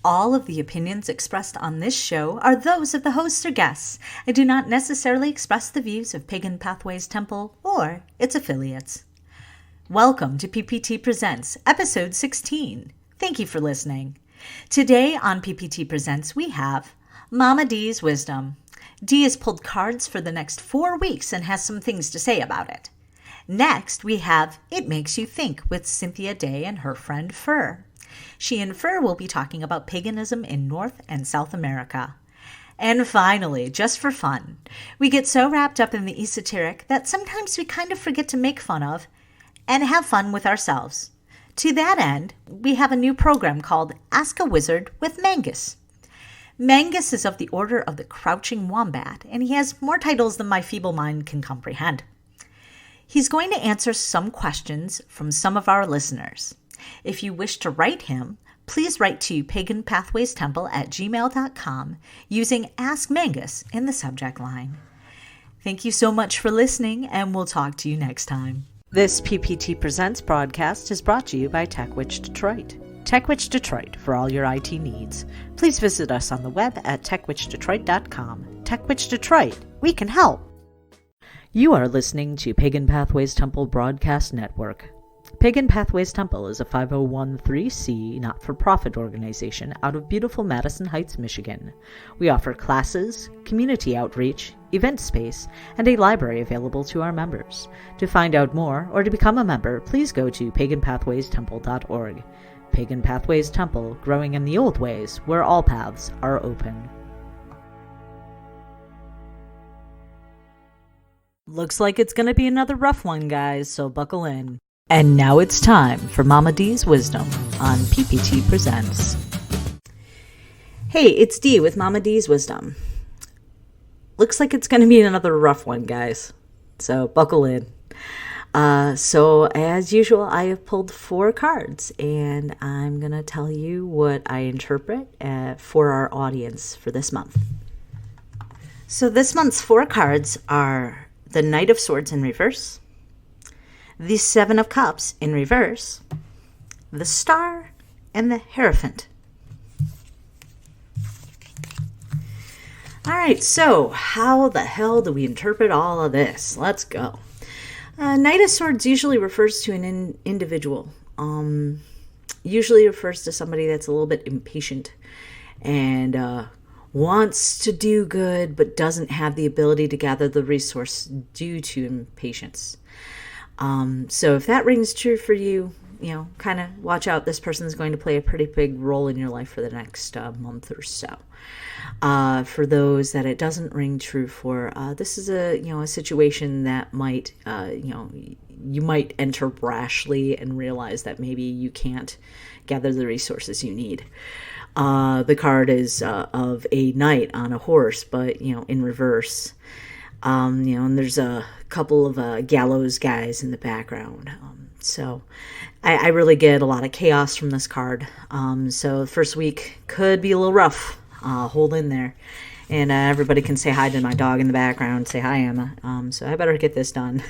All of the opinions expressed on this show are those of the hosts or guests and do not necessarily express the views of Pagan Pathways Temple or its affiliates. Welcome to PPT Presents, Episode 16. Thank you for listening. Today on PPT Presents, we have Mama D's Wisdom. Dee has pulled cards for the next 4 weeks and has some things to say about it. Next, we have It Makes You Think with Cynthia Day and her friend Fur. She and Fur will be talking about paganism in North and South America. And finally, just for fun, we get so wrapped up in the esoteric that sometimes we kind of forget to make fun of and have fun with ourselves. To that end, we have a new program called Ask a Wizard with Mangus. Mangus is of the order of the Crouching Wombat, and he has more titles than my feeble mind can comprehend. He's going to answer some questions from some of our listeners. If you wish to write him, please write to paganpathwaystemple@gmail.com using Ask Mangus in the subject line. Thank you so much for listening, and we'll talk to you next time. This PPT Presents broadcast is brought to you by TechWitch Detroit. TechWitch Detroit for all your IT needs. Please visit us on the web at techwitchdetroit.com. TechWitch Detroit, we can help. You are listening to Pagan Pathways Temple Broadcast Network. Pagan Pathways Temple is a 501(c) not-for-profit organization out of beautiful Madison Heights, Michigan. We offer classes, community outreach, event space, and a library available to our members. To find out more or to become a member, please go to paganpathwaystemple.org. Pagan Pathways Temple, growing in the old ways, where all paths are open. Looks like it's going to be another rough one, guys, so buckle in. And now it's time for Mama D's Wisdom on PPT Presents. Hey, it's Dee with Mama D's Wisdom. Looks like it's going to be another rough one, guys. So buckle in. So as usual, I have pulled 4 cards, and I'm going to tell you what I interpret for our audience for this month. So this month's 4 cards are the Knight of Swords in reverse, the 7 of Cups in reverse, the Star, and the Hierophant. All right, so how the hell do we interpret all of this? Let's go. Knight of Swords usually refers to an individual. Usually refers to somebody that's a little bit impatient and wants to do good but doesn't have the ability to gather the resource due to impatience. So if that rings true for you, kind of watch out. This person is going to play a pretty big role in your life for the next month or so. For those that it doesn't ring true for, this is a situation that might, you might enter brashly and realize that maybe you can't gather the resources you need. The card is of a knight on a horse, but in reverse. And there's a couple of gallows guys in the background. So I really get a lot of chaos from this card. So the first week could be a little rough. Hold in there. And everybody can say hi to my dog in the background. Say hi, Emma. So I better get this done.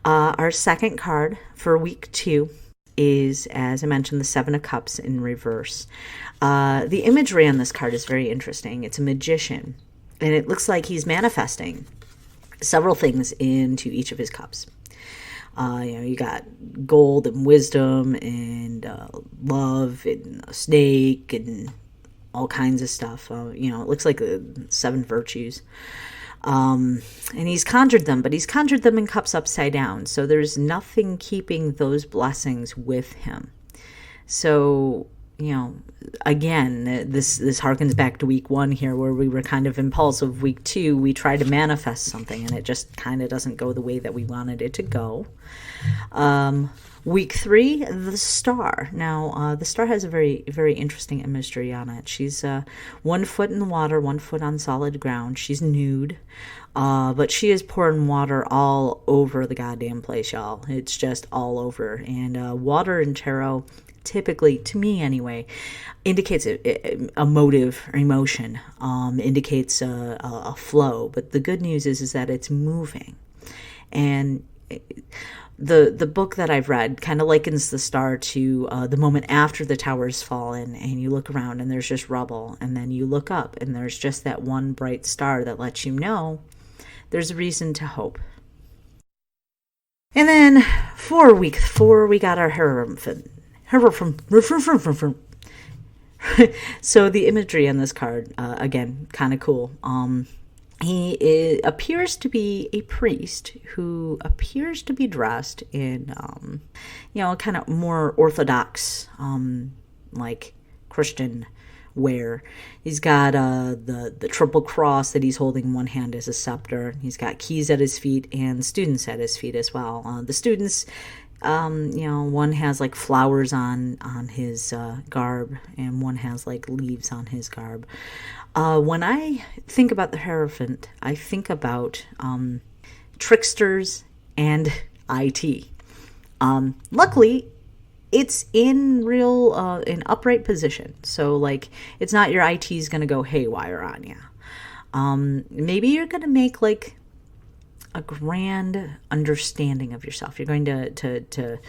Our second card for week 2 is, as I mentioned, the 7 of Cups in reverse. The imagery on this card is very interesting. It's a magician. And it looks like he's manifesting several things into each of his cups. You got gold and wisdom and love and a snake and all kinds of stuff. It looks like 7 virtues. And he's conjured them, but he's conjured them in cups upside down. So there's nothing keeping those blessings with him. So again, this harkens back to week 1 here, where we were kind of impulsive. Week 2, we tried to manifest something, and it just kind of doesn't go the way that we wanted it to go. Week 3, the Star. Now, the Star has a very, very interesting imagery on it. She's 1 foot in the water, 1 foot on solid ground. She's nude, but she is pouring water all over the goddamn place, y'all. It's just all over. And water in tarot, typically, to me anyway, indicates a motive or emotion, indicates a flow. But the good news is that it's moving. And The book that I've read kind of likens the star to the moment after the tower's fallen and you look around and there's just rubble, and then you look up and there's just that one bright star that lets you know there's a reason to hope. And then for week 4, we got our Hierophant. So the imagery on this card, again, kind of cool. Appears to be a priest who appears to be dressed in, kind of more orthodox, like Christian wear. He's got the triple cross that he's holding in one hand as a scepter. He's got keys at his feet and students at his feet as well. The students, one has like flowers on his garb, and one has like leaves on his garb. When I think about the Hierophant, I think about tricksters and IT. Luckily, it's in an upright position. So, like, it's not your IT's going to go haywire on you. Maybe you're going to make, like, a grand understanding of yourself. You're going to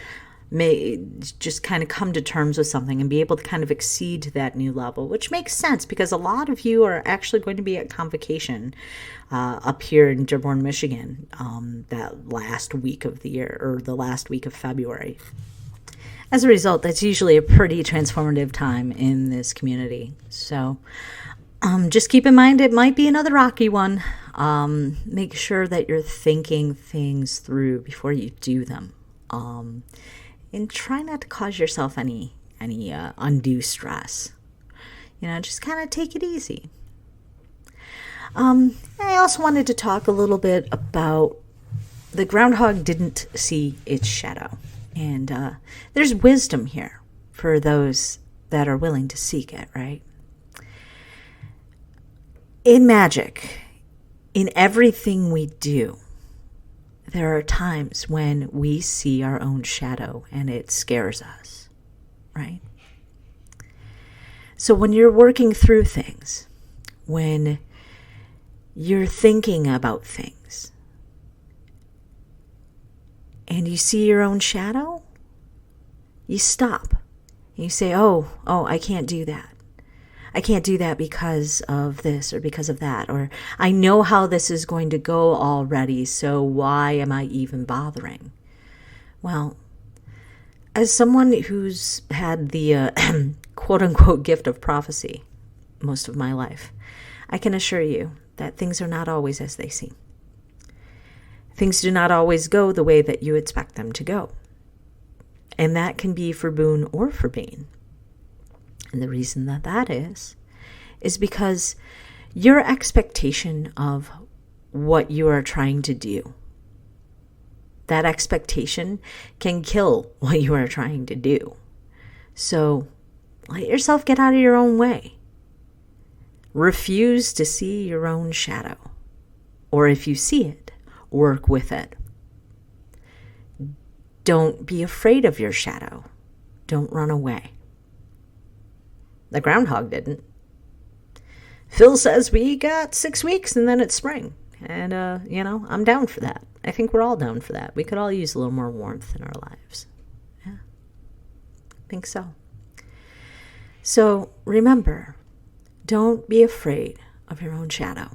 just kind of come to terms with something and be able to kind of exceed that new level, which makes sense because a lot of you are actually going to be at convocation up here in Dearborn, Michigan, that last week of the year, or the last week of February. As a result, that's usually a pretty transformative time in this community. So just keep in mind it might be another rocky one. Make sure that you're thinking things through before you do them. And try not to cause yourself any undue stress. Just kind of take it easy. I also wanted to talk a little bit about the groundhog didn't see its shadow. And there's wisdom here for those that are willing to seek it, right? In magic, in everything we do, there are times when we see our own shadow and it scares us, right? So when you're working through things, when you're thinking about things, and you see your own shadow, you stop. And you say, oh, I can't do that. I can't do that because of this or because of that. Or I know how this is going to go already, so why am I even bothering? Well, as someone who's had the quote-unquote gift of prophecy most of my life, I can assure you that things are not always as they seem. Things do not always go the way that you expect them to go. And that can be for boon or for bane. And the reason that is because your expectation of what you are trying to do, that expectation can kill what you are trying to do. So let yourself get out of your own way. Refuse to see your own shadow. Or if you see it, work with it. Don't be afraid of your shadow. Don't run away. The groundhog didn't. Phil says we got 6 weeks and then it's spring. And, I'm down for that. I think we're all down for that. We could all use a little more warmth in our lives. Yeah, I think so. So remember, don't be afraid of your own shadow.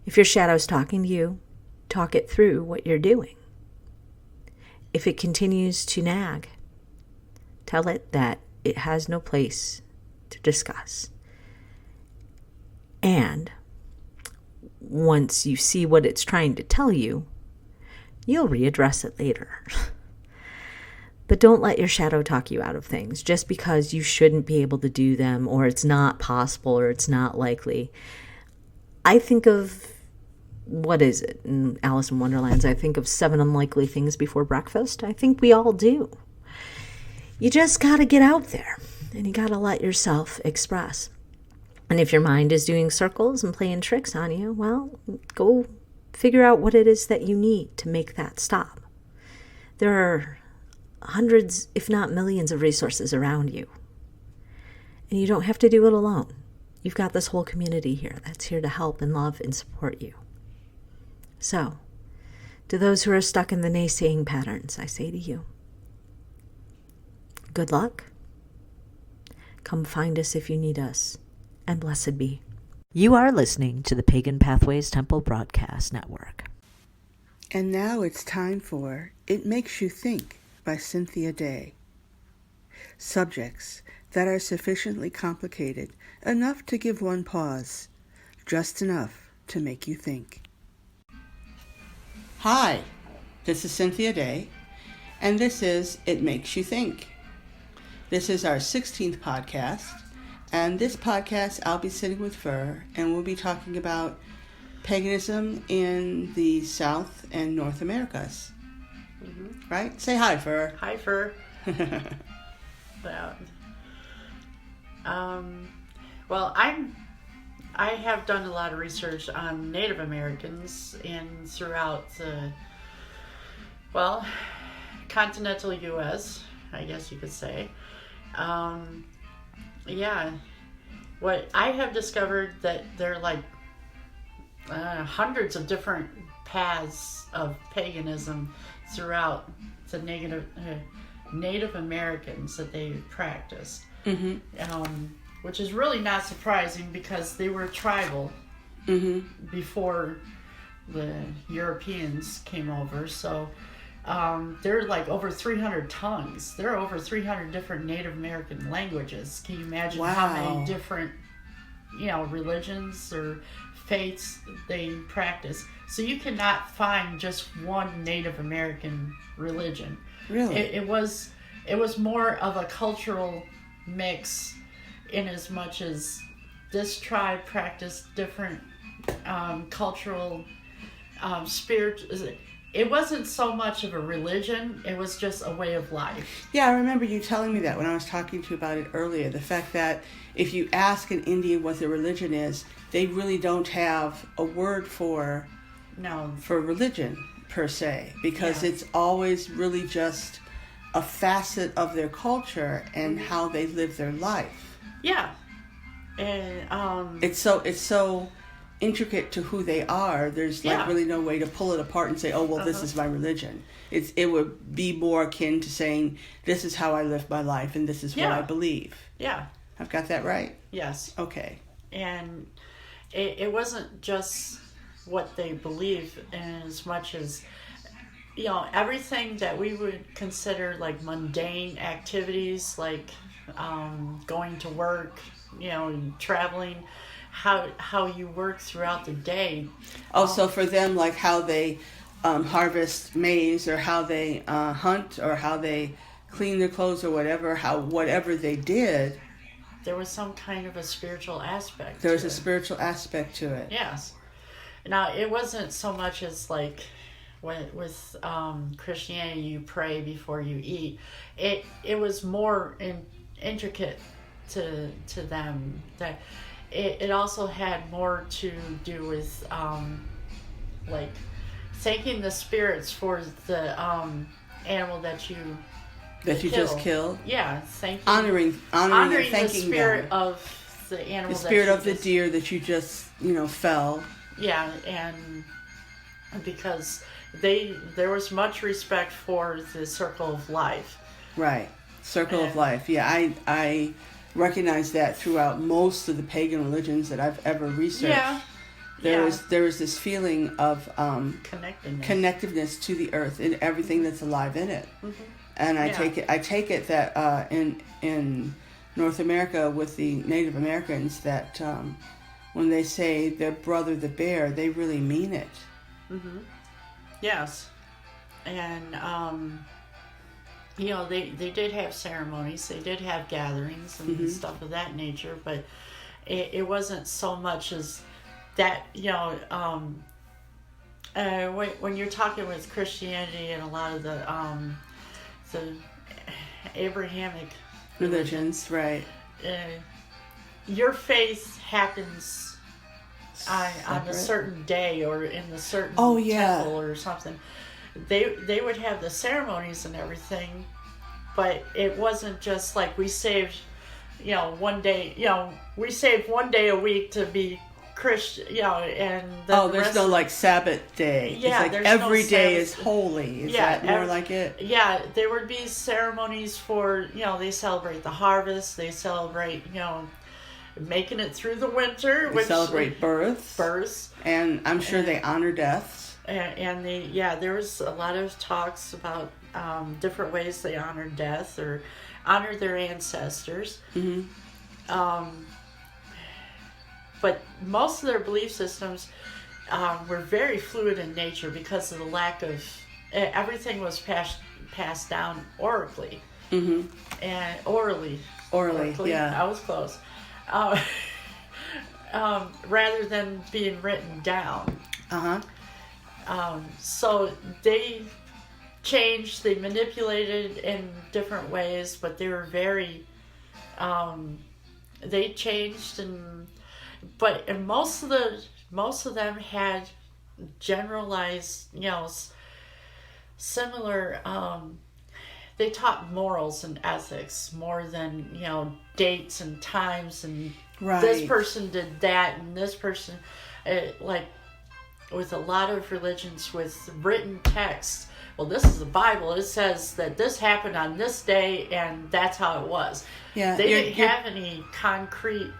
If your shadow's talking to you, talk it through what you're doing. If it continues to nag, tell it that it has no place to discuss. And once you see what it's trying to tell you, you'll readdress it later. But don't let your shadow talk you out of things just because you shouldn't be able to do them, or it's not possible, or it's not likely. I think of, what is it, in Alice in Wonderland, I think of 7 unlikely things before breakfast. I think we all do. You just got to get out there, and you got to let yourself express. And if your mind is doing circles and playing tricks on you, well, go figure out what it is that you need to make that stop. There are hundreds, if not millions, of resources around you. And you don't have to do it alone. You've got this whole community here that's here to help and love and support you. So, To those who are stuck in the naysaying patterns, I say to you, good luck. Come find us if you need us, and blessed be. You are listening to the Pagan Pathways Temple Broadcast Network. And now it's time for It Makes You Think by Cynthia Day. Subjects that are sufficiently complicated enough to give one pause, just enough to make you think. Hi, this is Cynthia Day, and this is It Makes You Think. This is our 16th podcast, and this podcast I'll be sitting with Fur, and we'll be talking about paganism in the South and North Americas. Mm-hmm. Right? Say hi, Fur. Hi, Fur. Well, I have done a lot of research on Native Americans and throughout the, continental U.S., I guess you could say. What I have discovered that there are like hundreds of different paths of paganism throughout the Native Americans that they practiced. Mm-hmm. Which is really not surprising because they were tribal before the Europeans came over. So there are like over 300 tongues. There are over 300 different Native American languages. Can you imagine how many different, religions or faiths they practice? So you cannot find just one Native American religion. Really? It was more of a cultural mix, in as much as this tribe practiced different cultural spirit. It wasn't so much of a religion, it was just a way of life. Yeah, I remember you telling me that when I was talking to you about it earlier. The fact that if you ask an Indian what their religion is, they really don't have a word for religion per se, because it's always really just a facet of their culture and how they live their life. Yeah, and it's so intricate to who they are. There's really no way to pull it apart and say, oh well, this is my religion. It would be more akin to saying, this is how I live my life and this is what I believe. Yeah, I've got that right. Yes. Okay. And it wasn't just what they believe, as much as everything that we would consider like mundane activities, like going to work, and traveling, how you work throughout the day. So for them, like how they harvest maize, or how they hunt, or how they clean their clothes, or whatever they did, there was some kind of a spiritual aspect. There was a spiritual aspect to it. Yes. Now, it wasn't so much as like with Christianity, you pray before you eat. It was more intricate to them. That it also had more to do with like thanking the spirits for the animal that you just killed. Yeah, thanking honoring and thanking the spirit them. of the animal. The spirit of the deer that you just fell. Yeah, and because there was much respect for the circle of life. Right. Circle of life. Yeah, I recognize that throughout most of the pagan religions that I've ever researched. Yeah. There was this feeling of connectiveness to the earth and everything that's alive in it. Mm-hmm. And I take it that in North America with the Native Americans, that when they say their brother the bear, they really mean it. Mm-hmm. Yes. And they did have ceremonies, they did have gatherings and stuff of that nature, but it wasn't so much as that, when you're talking with Christianity and a lot of the Abrahamic religions, right? Your faith happens on a certain day or in a certain temple or something. They would have the ceremonies and everything, but it wasn't just like we saved, one day. We saved one day a week to be Christian, and there's no like Sabbath day. Yeah, it's like every day is holy. Is that more like it? Yeah, there would be ceremonies for, they celebrate the harvest. They celebrate, making it through the winter. They celebrate births. And I'm sure they honor deaths. And there was a lot of talks about different ways they honor death or honor their ancestors. Mm-hmm. But most of their belief systems were very fluid in nature because of the lack of everything was passed down orally. Mm-hmm. And orally, yeah, I was close. Rather than being written down. So they changed, they manipulated in different ways, but they were very. They changed but most of them had generalized, similar. They taught morals and ethics more than dates and times and this person did that and this person, like with a lot of religions with written text. Well, this is the Bible. It says that this happened on this day, and that's how it was. Yeah, they didn't have any concrete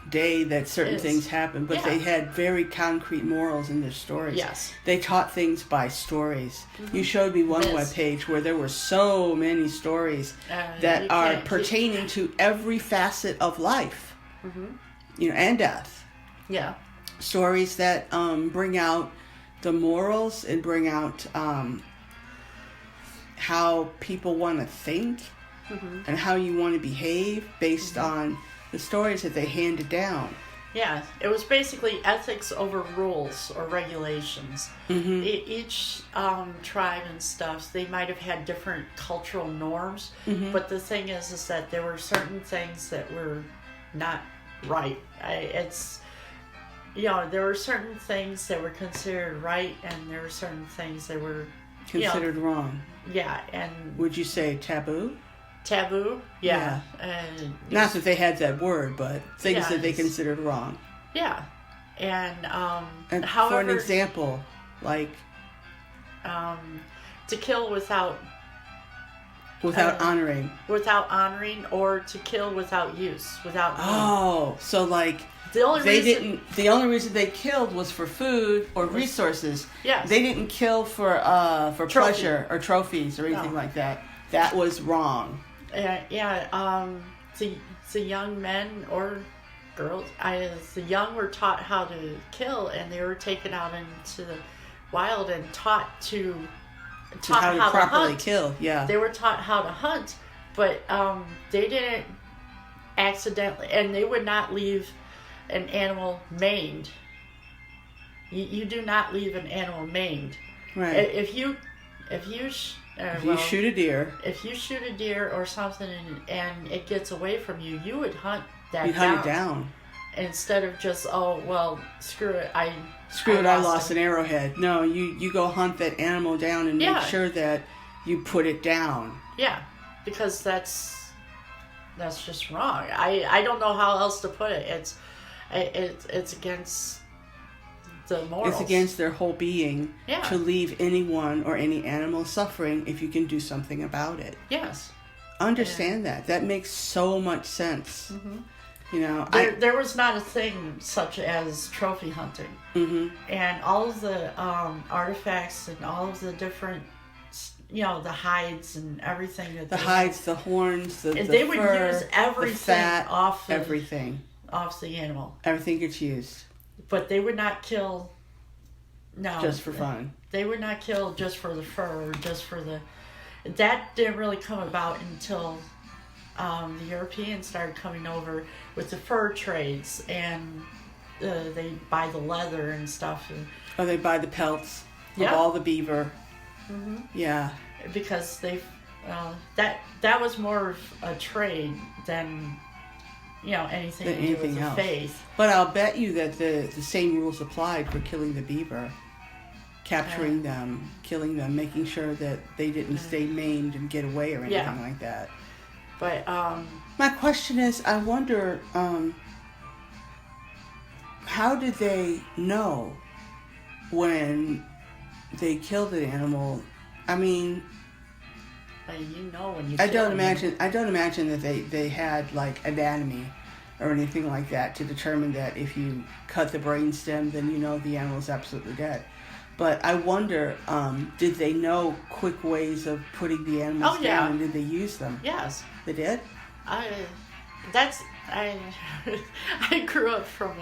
day that certain things happened, but they had very concrete morals in their stories. Yes. They taught things by stories. Mm-hmm. You showed me one webpage where there were so many stories that are pertaining to every facet of life, and death. Yeah. Stories that bring out the morals and bring out how people want to think and how you want to behave based on the stories that they handed down. Yeah, it was basically ethics over rules or regulations. Mm-hmm. Each tribe and stuff, they might have had different cultural norms, but the thing is that there were certain things that were not right. There were certain things that were considered right, and there were certain things that were considered wrong. Yeah, and would you say taboo? Taboo, yeah. Not that they had that word, but things that they considered wrong. Yeah, and however, for an example, like to kill without honoring, or to kill without use, without. Oh, so like. The only reason they killed was for food or resources. Yes. They didn't kill for pleasure or trophies or anything like that. That was wrong. The young men or girls, the young were taught how to kill, and they were taken out into the wild and taught how to properly hunt. Kill. Yeah. They were taught how to hunt, but they didn't accidentally, and they would not leave an animal maimed. You do not leave an animal maimed. Right. If you shoot a deer. If you shoot a deer or something and it gets away from you, you would hunt that You'd hunt it down. Instead of just, screw it, I lost an arrowhead. No, you go hunt that animal down and make sure that you put it down. Yeah, because that's just wrong. I don't know how else to put it. It's against the morals. It's against their whole being to leave anyone or any animal suffering if you can do something about it. Yes. Understand that. That makes so much sense. Mm-hmm. There was not a thing such as trophy hunting. Mm-hmm. And all of the artifacts and all of the different, the hides and everything. The hides, the horns, the they fur, would use everything, the fat, off everything. Off the animal. Everything gets used. But they would not kill. No. Just for fun. They would not kill just for the fur, or just for the. That didn't really come about until the Europeans started coming over with the fur trades, and they buy the leather and stuff. Or they buy the pelts of all the beaver. Mm-hmm. Yeah. Because that was more of a trade than. Anything to do with the faith. But I'll bet you that the same rules applied for killing the beaver. Capturing them, killing them, making sure that they didn't stay maimed and get away or anything like that. But my question is, I wonder, how did they know when they killed an animal? I mean, you know when you. I don't imagine that they had like anatomy or anything like that to determine that if you cut the brainstem, then you know the animal's absolutely dead. But I wonder, did they know quick ways of putting the animals down, and did they use them? Yes. They did? I grew up from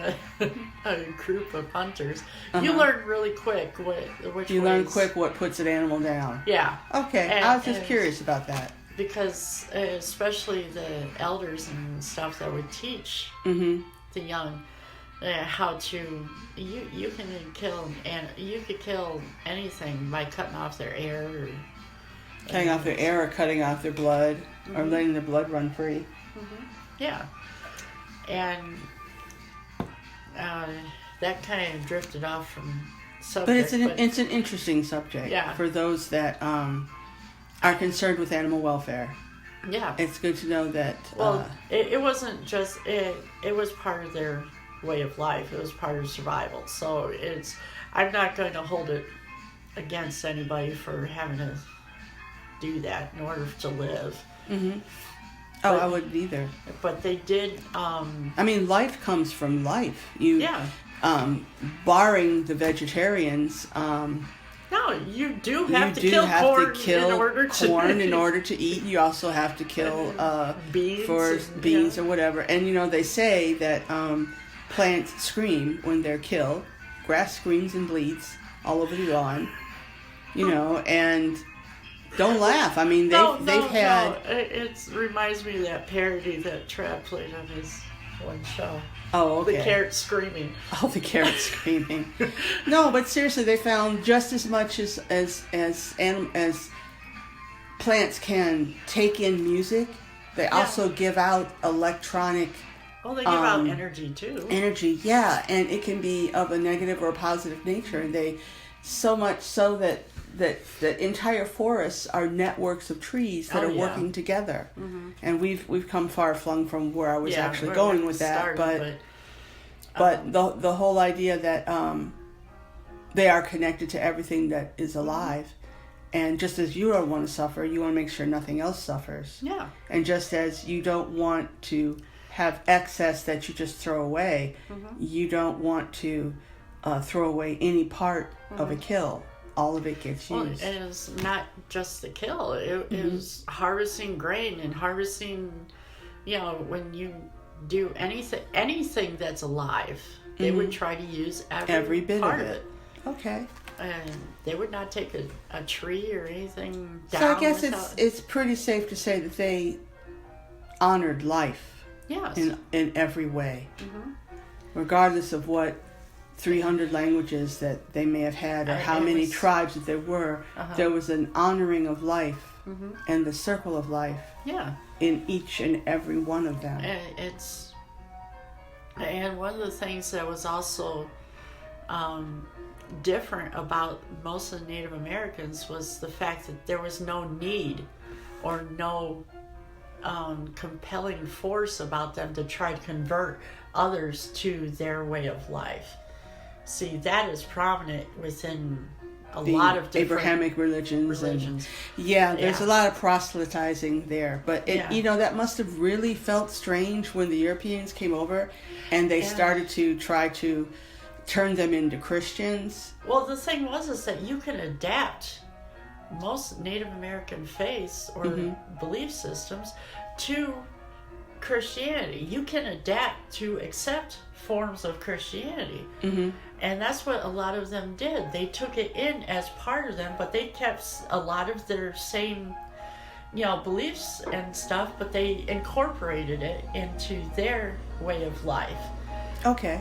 a group of hunters. You learn really quick which you learn quick what puts an animal down. Yeah. Okay, I was just curious about that. Because especially the elders and stuff that would teach the young how to you could kill anything by cutting off their air or cutting off their blood or letting their blood run free. Yeah. And that kind of drifted off from subject. But it's an interesting subject for those that are concerned with animal welfare. Yeah. It's good to know that... it wasn't just... It was part of their way of life. It was part of survival. So I'm not going to hold it against anybody for having to do that in order to live. Mm-hmm. I wouldn't either. But they did... I mean, life comes from life. Barring the vegetarians... no, you do have to kill corn in order to eat. You also have to kill beans or whatever. And, they say that plants scream when they're killed. Grass screams and bleeds all over the lawn. And... Don't laugh. I mean, they've had... No. It reminds me of that parody that Trav played on his one show. Oh, okay. The carrot screaming. Oh, the carrot screaming. No, but seriously, they found just as much as plants can take in music, they also give out electronic... Well, they give out energy, too. Energy, yeah. And it can be of a negative or a positive nature. And they... So much so that entire forests are networks of trees that are working together, and we've come far flung from where I was actually going with that. But the whole idea that they are connected to everything that is alive, and just as you don't want to suffer, you want to make sure nothing else suffers. Yeah. And just as you don't want to have excess that you just throw away, you don't want to throw away any part of a kill. All of it gets used. Well, it is not just the kill. It is harvesting grain and harvesting, when you do anything that's alive, they would try to use every bit part of it. Okay. And they would not take a tree or anything down. So I guess it's pretty safe to say that they honored life. Yes. In every way. Regardless of what 300 languages that they may have had, or how many tribes that there were, there was an honoring of life and the circle of life in each and every one of them. And one of the things that was also different about most of the Native Americans was the fact that there was no need or no compelling force about them to try to convert others to their way of life. See, that is prominent within a lot of different Abrahamic religions. There's a lot of proselytizing there. But, that must have really felt strange when the Europeans came over and they started to try to turn them into Christians. Well, the thing is that you can adapt most Native American faiths or belief systems to Christianity. You can adapt to accept forms of Christianity. And that's what a lot of them did. They took it in as part of them, but they kept a lot of their same, beliefs and stuff, but they incorporated it into their way of life. Okay.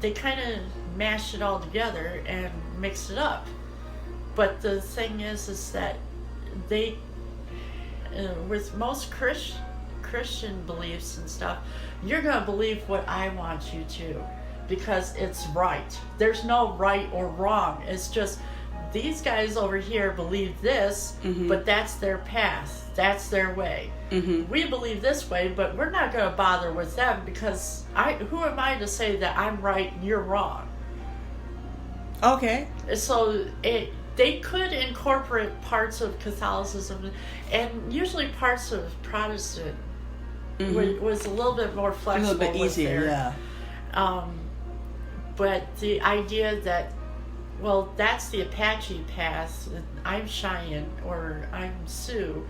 They kind of mashed it all together and mixed it up. But the thing is that they, with most Christian beliefs and stuff, you're going to believe what I want you to, because it's right. There's no right or wrong. It's just these guys over here believe this, but that's their path. That's their way. We believe this way, but we're not going to bother with them because who am I to say that I'm right and you're wrong? Okay. So they could incorporate parts of Catholicism, and usually parts of Protestant was a little bit more flexible. A little bit easier, yeah. But the idea that, well, that's the Apache path, I'm Cheyenne or I'm Sioux,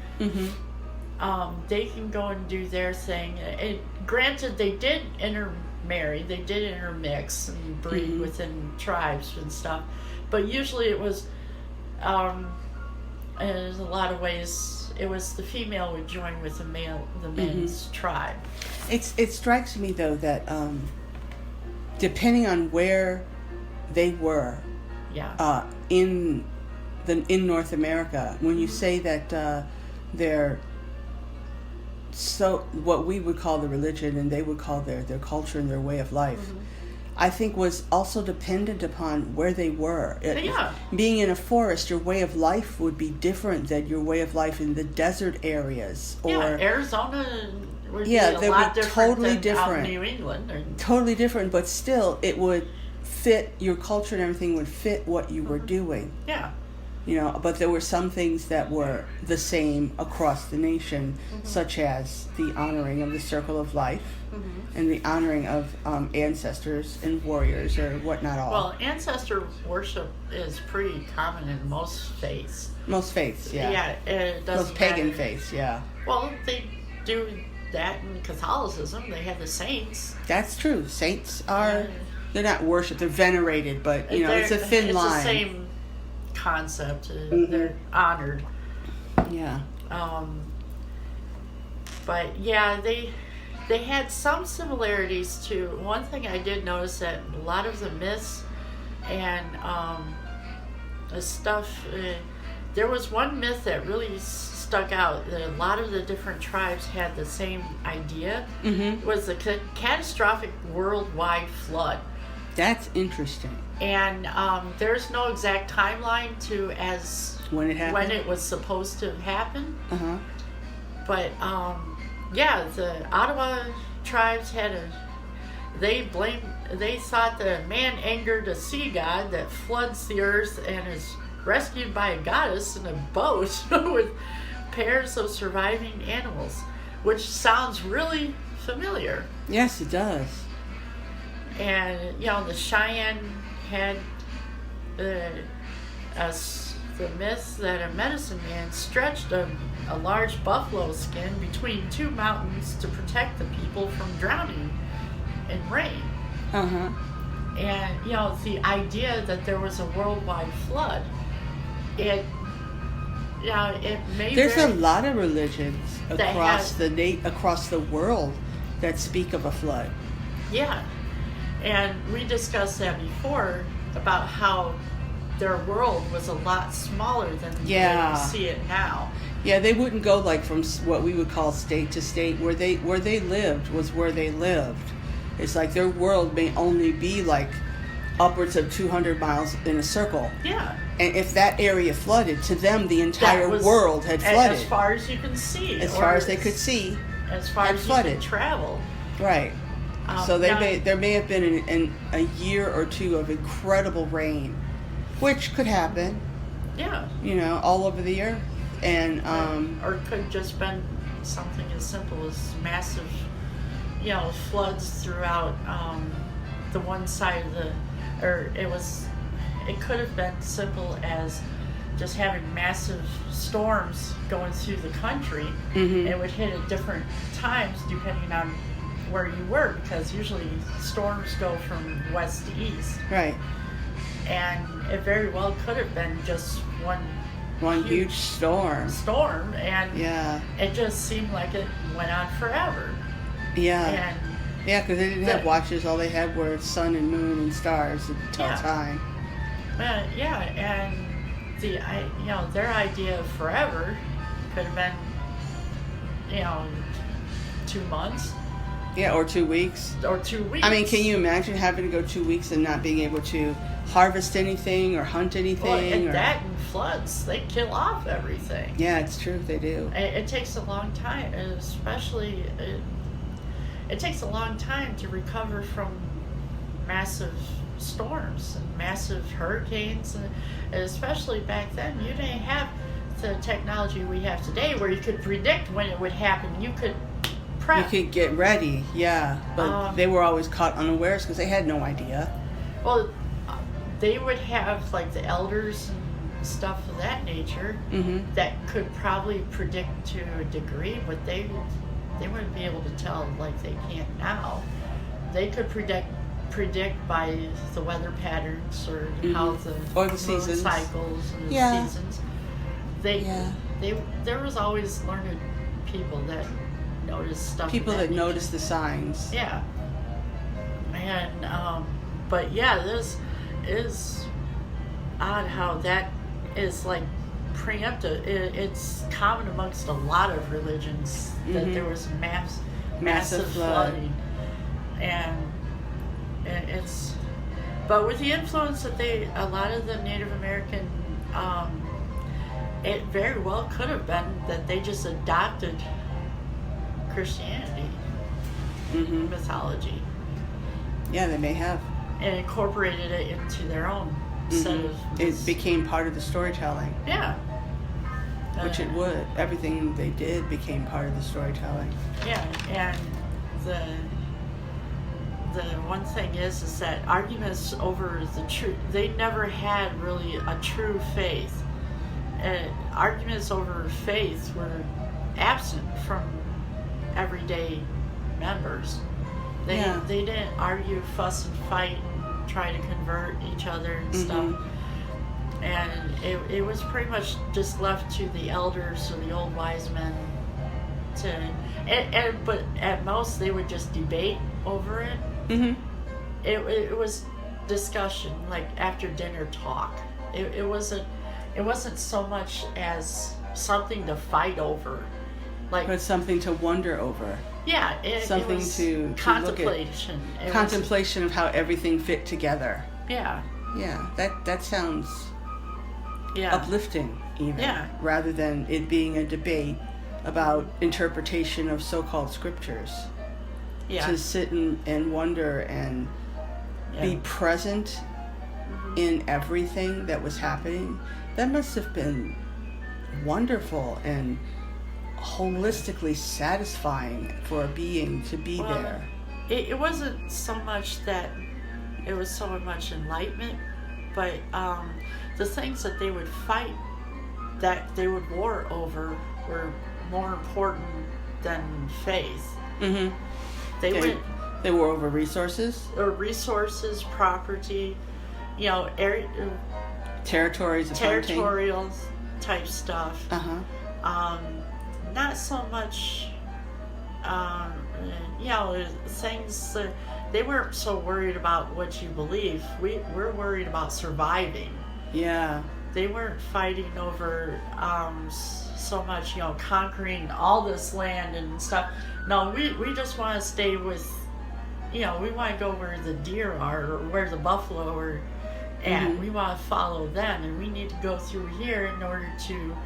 they can go and do their thing. And granted, they did intermarry, they did intermix and breed within tribes and stuff, but usually it was, in a lot of ways, it was the female would join with the men's tribe. It strikes me though that depending on where they were, in North America, when you say that they're so what we would call the religion and they would call their culture and their way of life, I think was also dependent upon where they were. Being in a forest, your way of life would be different than your way of life in the desert areas. Or Arizona would be a lot different totally than different. Out New England. Totally different, but still it would fit, your culture and everything would fit what you were doing. Yeah. But there were some things that were the same across the nation, such as the honoring of the circle of life and the honoring of ancestors and warriors or whatnot all. Well, ancestor worship is pretty common in most faiths. Most faiths, yeah. Yeah, it doesn't most pagan matter. faiths, yeah. Well, they do that in Catholicism. They have the saints. That's true. Saints are, they're not worshipped, they're venerated, but, it's a thin line. It's the same concept. They're honored. Yeah. But yeah, they had some similarities to. One thing I did notice that a lot of the myths and the stuff. There was one myth that really stuck out. That a lot of the different tribes had the same idea. Was the catastrophic worldwide flood. That's interesting. And there's no exact timeline to as when it was supposed to happen. But the Ottawa tribes they thought that a man angered a sea god that floods the earth and is rescued by a goddess in a boat with pairs of surviving animals, which sounds really familiar. Yes, it does. And the Cheyenne had the myth that a medicine man stretched a large buffalo skin between two mountains to protect the people from drowning in rain. And the idea that there was a worldwide flood, it made there's a lot of religions across the world that speak of a flood. Yeah. And we discussed that before about how their world was a lot smaller than we see it now. Yeah, they wouldn't go like from what we would call state to state. Where they lived was where they lived. It's like their world may only be like upwards of 200 miles in a circle. Yeah. And if that area flooded, to them the entire world had flooded. As far as you can see. As far as they could see. As far as flooded. You can travel. Right. So there may have been a year or two of incredible rain, which could happen. Yeah. All over the earth, and or it could just been something as simple as massive, floods throughout the one side of it could have been simple as just having massive storms going through the country. It would hit at different times depending on where you were, because usually storms go from west to east. Right. And it very well could have been just one huge storm. And it just seemed like it went on forever. Yeah. Because they didn't have watches. All they had were sun and moon and stars to tell time. And their idea of forever could have been, 2 months. Yeah, or 2 weeks. Or 2 weeks. I mean, can you imagine having to go 2 weeks and not being able to harvest anything or hunt anything? Well, and that and floods, they kill off everything. Yeah, it's true, they do. It takes a long time, and especially it takes a long time to recover from massive storms and massive hurricanes, and especially back then, you didn't have the technology we have today where you could predict when it would happen. You could prep. You could get ready, yeah, but they were always caught unawares because they had no idea. Well, they would have like the elders and stuff of that nature that could probably predict to a degree, but they wouldn't be able to tell like they can't now. They could predict by the weather patterns or how the moon seasons. Cycles and the seasons. There was always learned people that noticed stuff. People that noticed the signs. Yeah. And but yeah, this is odd how that is like preemptive. It's common amongst a lot of religions that there was massive flooding, and it's. But with the influence that a lot of the Native American, it very well could have been that they just adopted Christianity mythology. Yeah, they may have. And incorporated it into their own set of... It became part of the storytelling. Yeah. Which it would. Everything they did became part of the storytelling. Yeah, and the one thing is that arguments over the truth, they never had really a true faith. Arguments over faith were absent from everyday members. They didn't argue, fuss, and fight, and try to convert each other and stuff. And it was pretty much just left to the elders or the old wise men but at most they would just debate over it. It was discussion, like after dinner talk. It wasn't so much as something to fight over, but something to wonder over. Yeah, something it was to contemplation. Contemplation of how everything fit together. Yeah. Yeah, that sounds uplifting, even. Yeah. Rather than it being a debate about interpretation of so-called scriptures. Yeah. To sit and wonder and be present in everything that was happening. That must have been wonderful and holistically satisfying for a being to be there. It wasn't so much that it was so much enlightenment, but the things that they would fight, that they would war over, were more important than faith. They were over resources? Or resources, property, territories, territorial type stuff. Not so much, things that they weren't so worried about what you believe. We're worried about surviving. Yeah. They weren't fighting over so much, conquering all this land and stuff. No, we just want to stay with, we want to go where the deer are or where the buffalo are, and we want to follow them, and we need to go through here in order to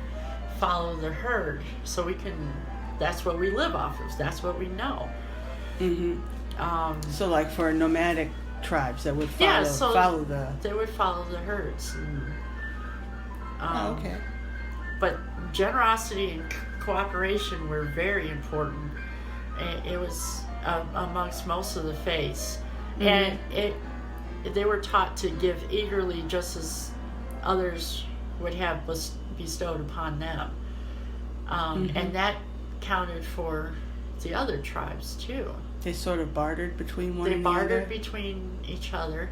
follow the herd, so we can. That's what we live off of. That's what we know. So, like for nomadic tribes that would follow they would follow the herds. And, okay. But generosity and cooperation were very important. It was amongst most of the faiths, and they were taught to give eagerly, just as others would have bestowed upon them, and that counted for the other tribes too. They sort of bartered between one another. They bartered between each other.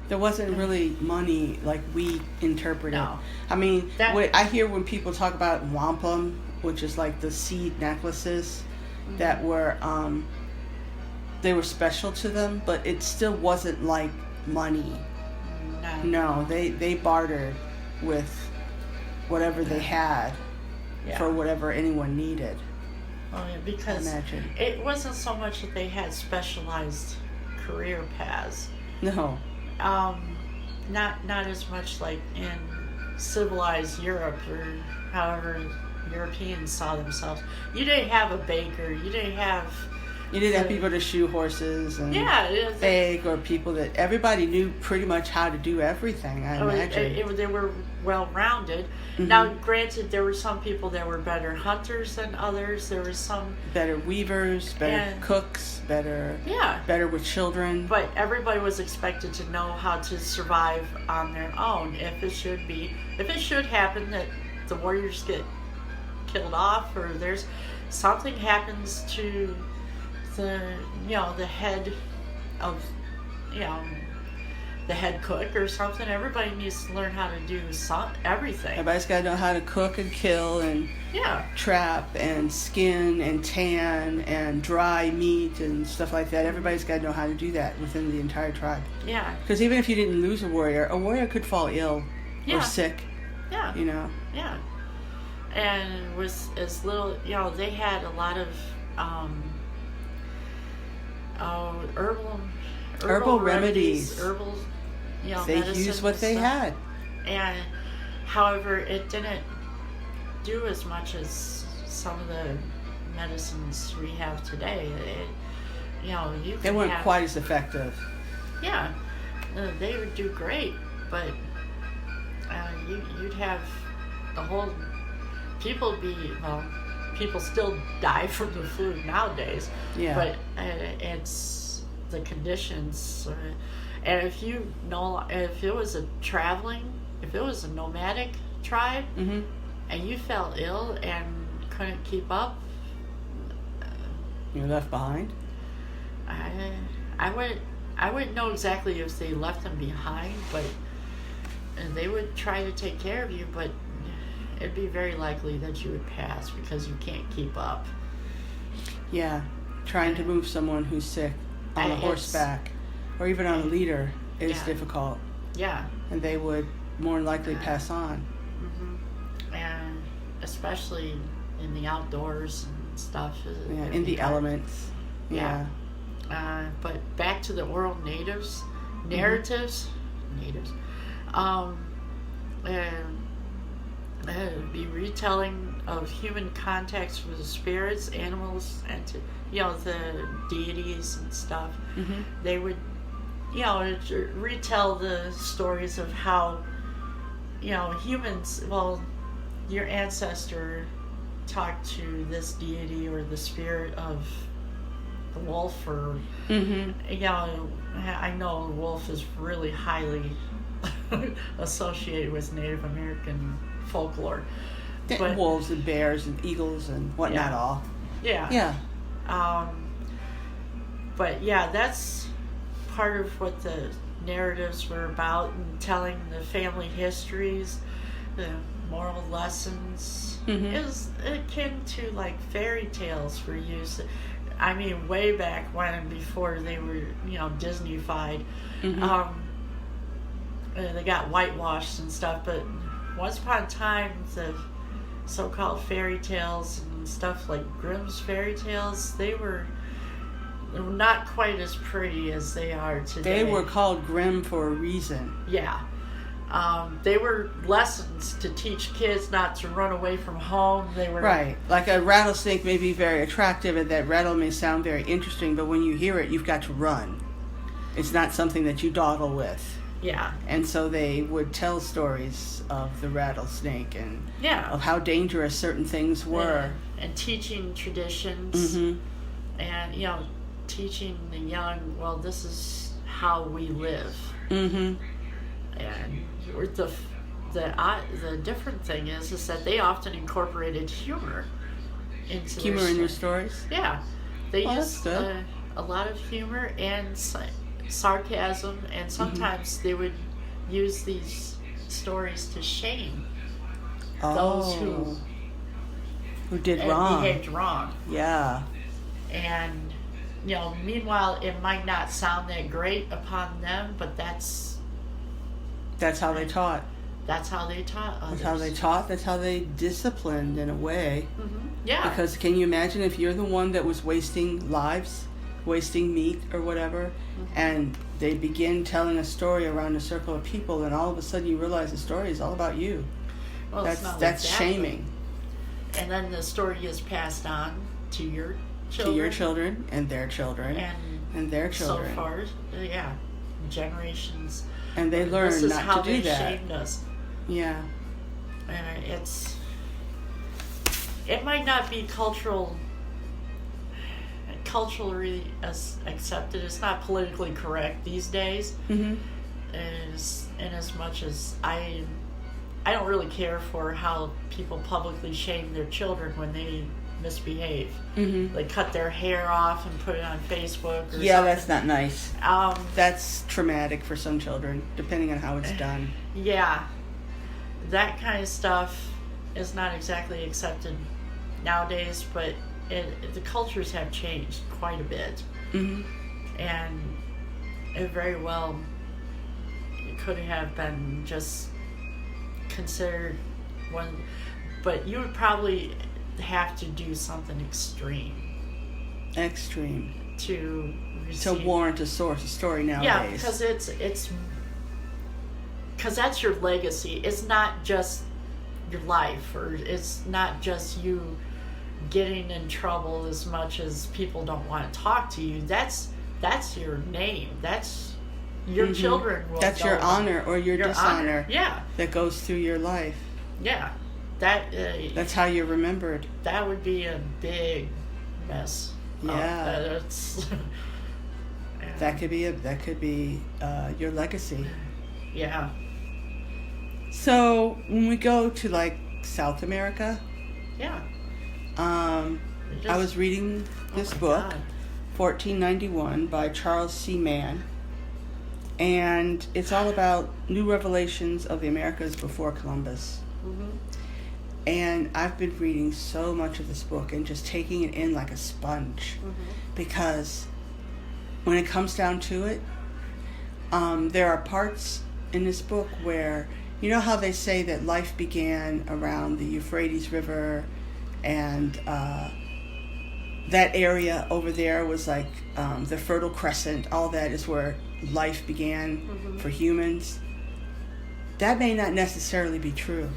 There wasn't really money like we interpret it. No. I mean, I hear when people talk about wampum, which is like the seed necklaces that were they were special to them, but it still wasn't like money. No, they bartered with whatever they had for whatever anyone needed. Oh, yeah, because it wasn't so much that they had specialized career paths. No. Not as much like in civilized Europe or however Europeans saw themselves. You didn't have a baker. You didn't have people to shoe horses and bake, or people that everybody knew pretty much how to do everything. I imagine they were well-rounded. Mm-hmm. Now, granted, there were some people that were better hunters than others. There were some better weavers, better cooks, better with children. But everybody was expected to know how to survive on their own. If it should happen that the warriors get killed off, or there's something happens to the head of the head cook or something, everybody needs to learn how to do everything. Everybody's got to know how to cook and kill and trap and skin and tan and dry meat and stuff like that. Everybody's got to know how to do that within the entire tribe. Yeah. Because even if you didn't lose a warrior could fall ill or sick. Yeah. Yeah. And with as little, they had a lot of herbal remedies. They used what they had. And however, it didn't do as much as some of the medicines we have today. They weren't quite as effective. Yeah, they would do great, but you'd have the whole people still die from the food nowadays. Yeah. But it's the conditions. And if it was a nomadic tribe, mm-hmm. and you fell ill and couldn't keep up, you're left behind. I wouldn't know exactly if they left them behind, but they would try to take care of you, but it'd be very likely that you would pass because you can't keep up. Yeah, trying to move someone who's sick on a horseback or even on a leader is difficult. Yeah. And they would more likely pass on. Mm-hmm. And especially in the outdoors and stuff. Yeah, in the elements. Yeah. But back to the oral narratives. Be retelling of human contacts with the spirits, animals, and the deities and stuff. Mm-hmm. They would, retell the stories of how, humans. Well, your ancestor talked to this deity or the spirit of the wolf, or I know the wolf is really highly associated with Native American folklore. But wolves and bears and eagles and whatnot all. Yeah. Yeah. But that's part of what the narratives were about, and telling the family histories, the moral lessons. Mm-hmm. It was akin to like fairy tales were used. I mean, way back when, before they were, Disney-fied. Mm-hmm. They got whitewashed and stuff, but once upon a time, the so-called fairy tales and stuff like Grimm's fairy tales, they were not quite as pretty as they are today. They were called Grimm for a reason. Yeah. They were lessons to teach kids not to run away from home. They were right. Like a rattlesnake may be very attractive, and that rattle may sound very interesting, but when you hear it, you've got to run. It's not something that you dawdle with. Yeah. And so they would tell stories of the rattlesnake and of how dangerous certain things were. And teaching traditions. Mm-hmm. And, teaching the young, well, this is how we live. Mm-hmm. And the different thing is that they often incorporated humor into humor in your stories. Yeah, they used a lot of humor and sarcasm, and sometimes they would use these stories to shame those who did wrong, behaved wrong. Yeah, and meanwhile, it might not sound that great upon them, but that's how they taught. That's how they taught others. That's how they taught. That's how they disciplined in a way. Mm-hmm. Yeah. Because can you imagine if you're the one that was wasting lives, wasting meat or whatever, and they begin telling a story around a circle of people, and all of a sudden you realize the story is all about you. Well, that's shaming. And then the story is passed on to your children. To your children and their children and their children. So far, yeah, generations. And they learn this is not how to do they that. Shamed us. Yeah. And it might not be culturally accepted. It's not politically correct these days. Mm-hmm. In as much as I don't really care for how people publicly shame their children when they misbehave. Mm-hmm. They cut their hair off and put it on Facebook or something. That's not nice. That's traumatic for some children, depending on how it's done. Yeah. That kind of stuff is not exactly accepted nowadays, but the cultures have changed quite a bit. Mm-hmm. And it very well could have been just considered one, but you would probably have to do something extreme to warrant a story nowadays. Yeah, because that's your legacy. It's not just your life, or it's not just you getting in trouble as much as people don't want to talk to you. That's your name. That's your children will. That's your honor or your dishonor. Yeah, that goes through your life. Yeah, that's how you're remembered. That would be a big mess. Yeah, that could be your legacy. Yeah. So when we go to like South America, yeah, I was reading this book, 1491 by Charles C. Mann, and it's all about new revelations of the Americas before Columbus. Mm-hmm. And I've been reading so much of this book and just taking it in like a sponge, because when it comes down to it, there are parts in this book where, you know how they say that life began around the Euphrates River, and that area over there was like the Fertile Crescent. All that is where life began for humans. That may not necessarily be true.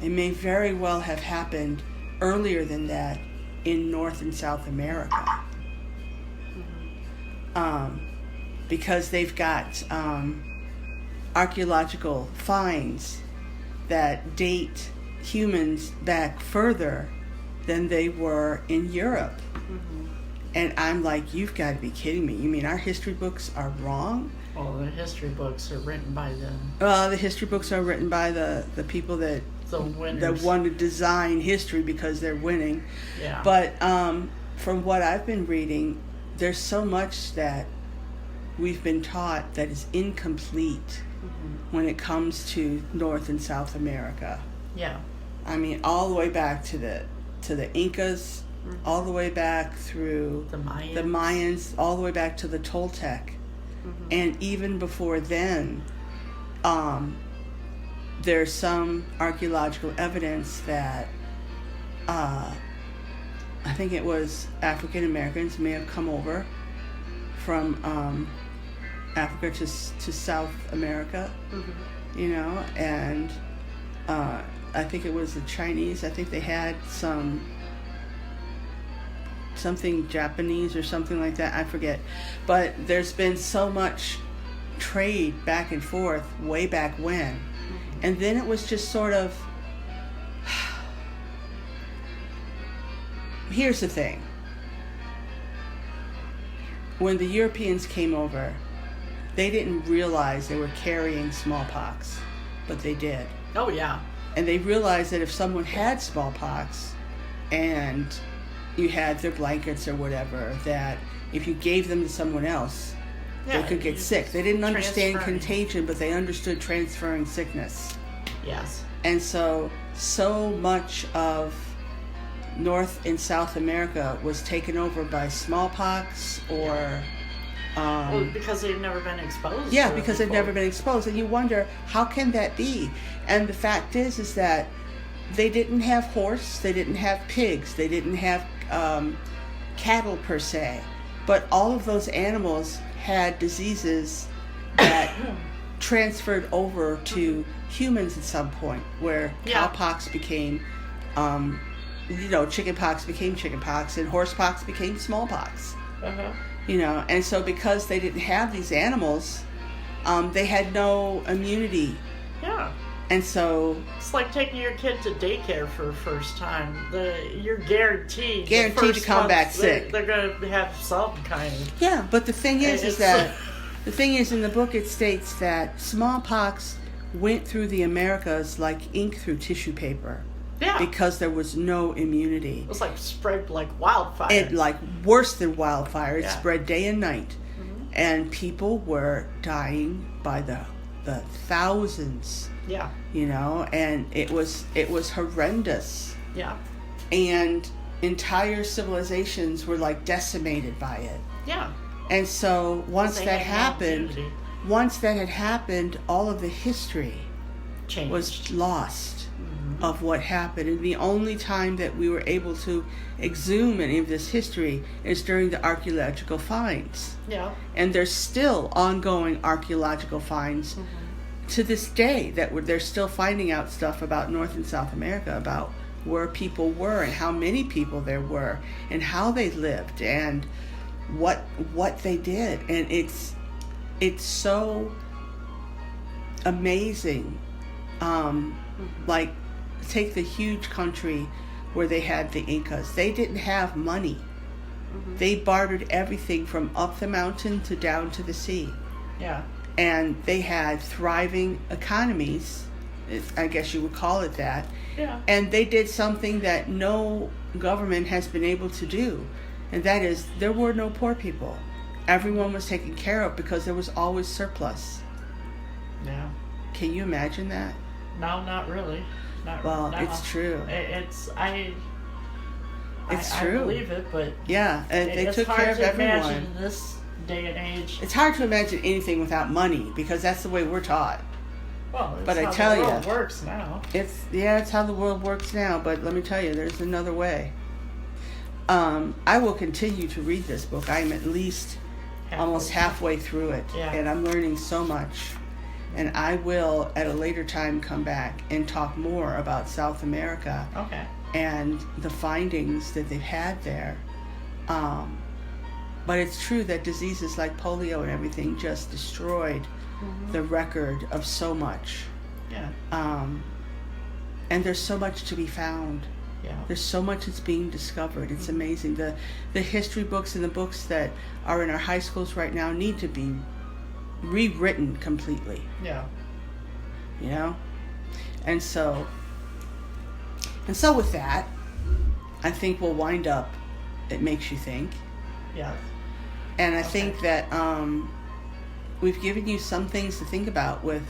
It may very well have happened earlier than that in North and South America. Because they've got archaeological finds that date humans back further than they were in Europe. And I'm like, you've got to be kidding me. You mean our history books are wrong? Well, the history books are written by them. The history books are written by the people that want to design history because they're winning. Yeah. But from what I've been reading, there's so much that we've been taught that is incomplete when it comes to North and South America. Yeah. I mean, all the way back to the Incas, all the way back through the Mayans, all the way back to the Toltec. And even before then, there's some archaeological evidence that I think it was African Americans may have come over from Africa to South America, you know, and I think it was the Chinese. I think they had something Japanese or something like that. I forget. But there's been so much trade back and forth way back when. And then it was just sort of... Here's the thing. When the Europeans came over, they didn't realize they were carrying smallpox, but they did. Oh, yeah. And they realized that if someone had smallpox and you had their blankets or whatever, that if you gave them to someone else, they could get sick. They didn't understand contagion, but they understood transferring sickness. Yes. And so much of North and South America was taken over by smallpox or Because they've never been exposed. Yeah, because they've never been exposed, and you wonder how can that be? And the fact is that they didn't have horse, they didn't have pigs, they didn't have cattle per se, but all of those animals had diseases that transferred over to humans at some point, where cowpox became, chickenpox became chickenpox, and horsepox became smallpox. And so because they didn't have these animals, they had no immunity. Yeah. And so it's like taking your kid to daycare for the first time. You're guaranteed to come back sick. They're going to have some kind of. Yeah, but the thing is that the thing is, in the book it states that smallpox went through the Americas like ink through tissue paper. Yeah. Because there was no immunity. It was like spread like wildfire. It like worse than wildfire. It spread day and night. And people were dying by the thousands. Yeah. And it was horrendous. Yeah. And entire civilizations were like decimated by it. Yeah. And so once that had happened, all of the history was lost of what happened. And the only time that we were able to exhume any of this history is during the archaeological finds. Yeah. And there's still ongoing archaeological finds to this day that they're still finding out stuff about North and South America, about where people were and how many people there were and how they lived and what they did. And it's so amazing. Like, take the huge country where they had the Incas. They didn't have money. They bartered everything from up the mountain to down to the sea. Yeah. And they had thriving economies, I guess you would call it that. Yeah. And they did something that no government has been able to do. And that is, there were no poor people. Everyone was taken care of because there was always surplus. Yeah. Can you imagine that? No, not really. It's true. It's true. I believe it, but yeah, and they took care of everyone. It's hard to imagine in this day and age. It's hard to imagine anything without money because that's the way we're taught. Well, but I tell you, the world works now. It's how the world works now. But let me tell you, there's another way. I will continue to read this book. I am at least almost halfway through it, and I'm learning so much. And I will, at a later time, come back and talk more about South America and the findings that they've had there. But it's true that diseases like polio and everything just destroyed the record of so much. Yeah. And there's so much to be found. Yeah. There's so much that's being discovered. It's amazing. The history books and the books that are in our high schools right now need to be rewritten completely. Yeah. And so with that, I think we'll wind up It Makes You Think. Yeah. And I think that we've given you some things to think about with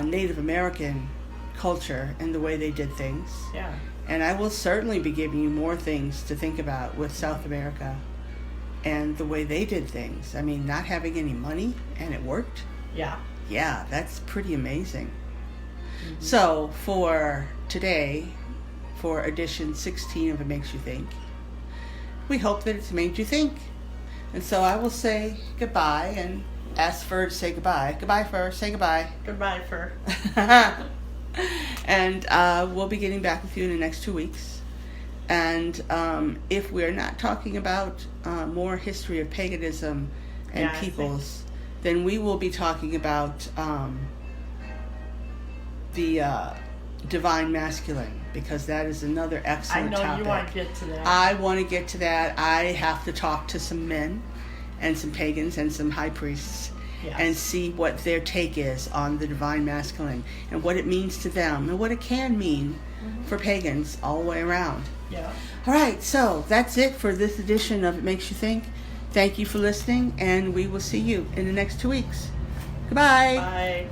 Native American culture and the way they did things. Yeah. And I will certainly be giving you more things to think about with South America and the way they did things. I mean, not having any money and it worked. Yeah. Yeah, that's pretty amazing. So for today, for edition 16 of It Makes You Think, we hope that it's made you think. And so I will say goodbye and ask Fur to say goodbye. Goodbye, Fur. Say goodbye. Goodbye, Fur. And we'll be getting back with you in the next 2 weeks. And if we're not talking about more history of paganism and peoples, then we will be talking about the divine masculine, because that is another excellent topic. I know you want to get to that. I want to get to that. I have to talk to some men and some pagans and some high priests and see what their take is on the divine masculine and what it means to them and what it can mean for pagans all the way around. Yeah. All right, so that's it for this edition of It Makes You Think. Thank you for listening, and we will see you in the next 2 weeks. Goodbye. Bye.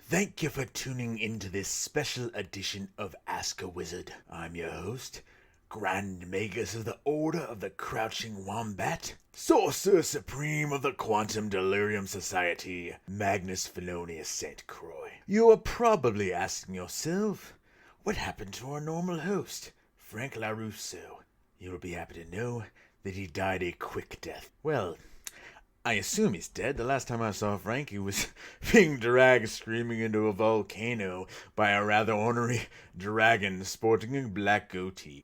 Thank you for tuning into this special edition of Ask a Wizard. I'm your host, Grand Mangus of the Order of the Crouching Wombat, Sorcerer Supreme of the Quantum Delirium Society, Magnus Felonius St. Croix. You are probably asking yourself, what happened to our normal host, Frank LaRusso? You'll be happy to know that he died a quick death. Well, I assume he's dead. The last time I saw Frank, he was being dragged screaming into a volcano by a rather ornery dragon sporting a black goatee.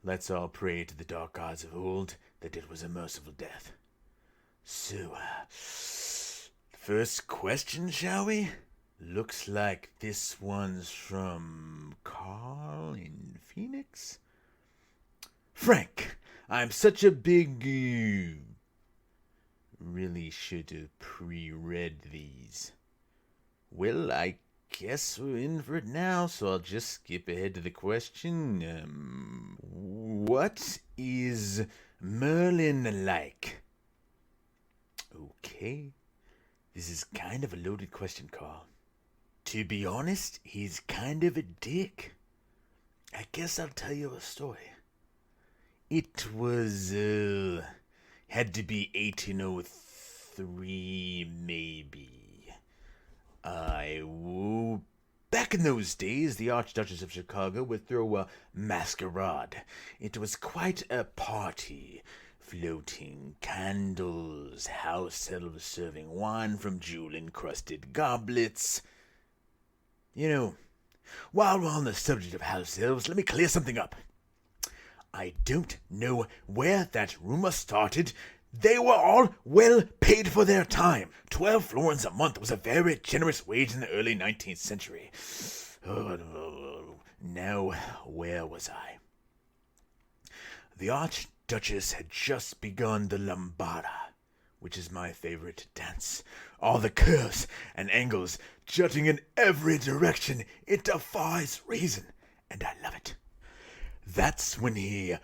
Let's all pray to the dark gods of old that it was a merciful death. So, first question, shall we? Looks like this one's from Carl in Phoenix. Frank, I'm such a big... Really should have pre-read these. Well, I guess we're in for it now, so I'll just skip ahead to the question. What is Merlin like? Okay. This is kind of a loaded question, Carl. To be honest, he's kind of a dick. I guess I'll tell you a story. It was, had to be 1803, maybe. Back in those days, the Archduchess of Chicago would throw a masquerade. It was quite a party. Floating candles, house elves serving wine from jewel-encrusted goblets. You know, while we're on the subject of house elves, let me clear something up. I don't know where that rumor started. They were all well paid for their time. 12 florins a month was a very generous wage in the early 19th century. Now, where was I? The Archduchess had just begun the lambada, which is my favorite dance. All the curves and angles jutting in every direction. It defies reason, and I love it. That's when he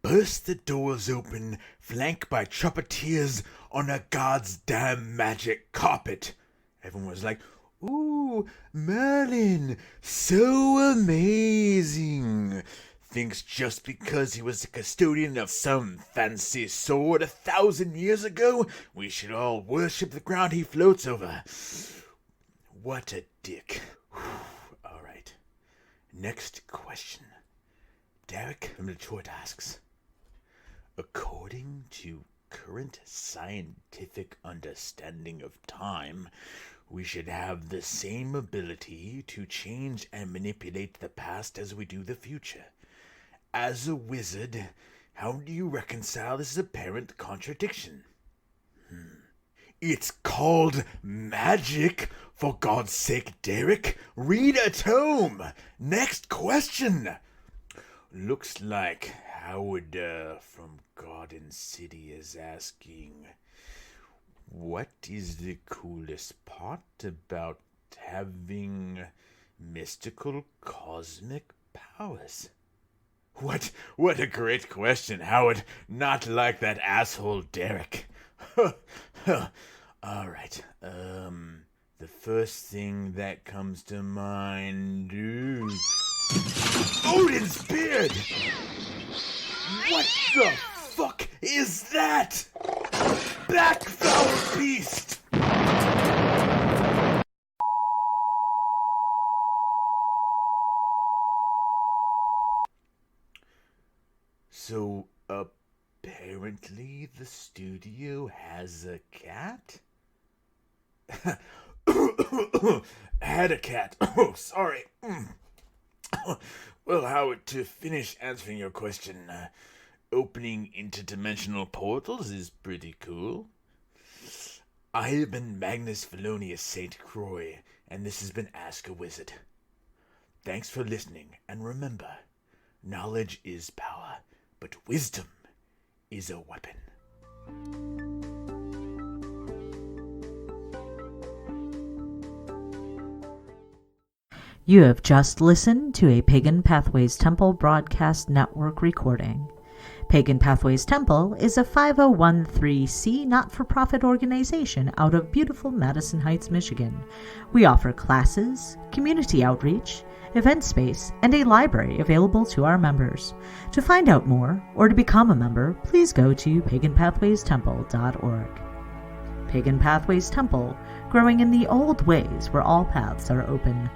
burst the doors open, flanked by trumpeteers on a goddamn magic carpet. Everyone was like, "Ooh, Merlin, so amazing." Thinks just because he was the custodian of some fancy sword 1,000 years ago, we should all worship the ground he floats over. What a dick. All right. Next question. Derek from Detroit asks, according to current scientific understanding of time, we should have the same ability to change and manipulate the past as we do the future. As a wizard, how do you reconcile this apparent contradiction? It's called magic, for God's sake, Derek. Read at home. Next question. Looks like Howard from Garden City is asking, what is the coolest part about having mystical cosmic powers? What a great question, Howard. Not like that asshole Derek. All right. The first thing that comes to mind is Odin's beard! What the fuck is that? Back, foul beast! So, apparently the studio has a cat? Had a cat. Oh, sorry. Well, Howard, to finish answering your question, opening interdimensional portals is pretty cool. I have been Magnus Felonius St. Croix, and this has been Ask a Wizard. Thanks for listening, and remember, knowledge is power, but wisdom is a weapon. You have just listened to a Pagan Pathways Temple Broadcast Network recording. Pagan Pathways Temple is a 5013C not-for-profit organization out of beautiful Madison Heights, Michigan. We offer classes, community outreach, event space, and a library available to our members. To find out more or to become a member, please go to paganpathwaystemple.org. Pagan Pathways Temple, growing in the old ways where all paths are open.